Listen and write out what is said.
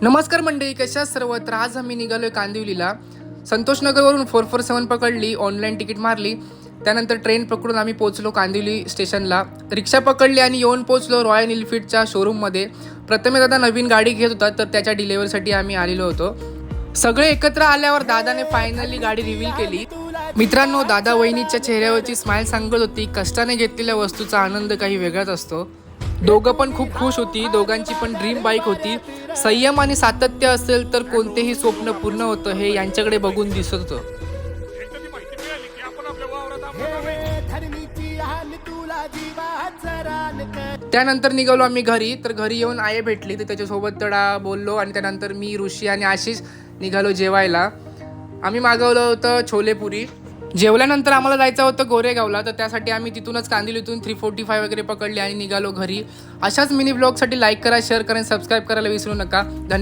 नमस्कार मंडळी, कशा सर्व? तर आज आम्ही निघालोय कांदिवलीला. संतोषनगरवरून 447 पकडली, ऑनलाईन तिकीट मारली. त्यानंतर ट्रेन पकडून आम्ही पोहोचलो कांदिवली स्टेशनला. रिक्षा पकडली आणि येऊन पोहोचलो रॉयल एनफील्डच्या शोरूममध्ये. प्रथमे दादा नवीन गाडी घेत होता, तर त्याच्या डिलिव्हरीसाठी आम्ही आलेलो होतो. सगळे एकत्र आल्यावर दादाने फायनली गाडी रिव्हील केली. मित्रांनो, दादा वहिनीच्या चेहऱ्यावरची स्माईल सांगत होती, कष्टाने घेतलेल्या वस्तूचा आनंद काही वेगळाच असतो. दोघं पण खूप खुश होती. दोघांची पण ड्रीम बाईक होती. संयम आणि सातत्य असेल तर कोणतेही स्वप्न पूर्ण होतं, हे यांच्याकडे बघून दिसत होतं. त्यानंतर निघालो आम्ही घरी. तर घरी येऊन आई भेटली, तर त्याच्यासोबत थोडा बोललो आणि त्यानंतर मी, ऋषी आणि आशिष निघालो जेवायला. आम्ही मागवलं होतं छोलेपुरी. जेवल्यानंतर आम्हाला जायचं होतं गोरेगावला, तर त्यासाठी आम्ही तिथूनच कांदिवलीतून 345 वगैरे पकडली आणि निघालो घरी. अशाच मिनी ब्लॉगसाठी लाईक करा, शेअर करा आणि सबस्क्राईब करायला विसरू नका. धन्यवाद.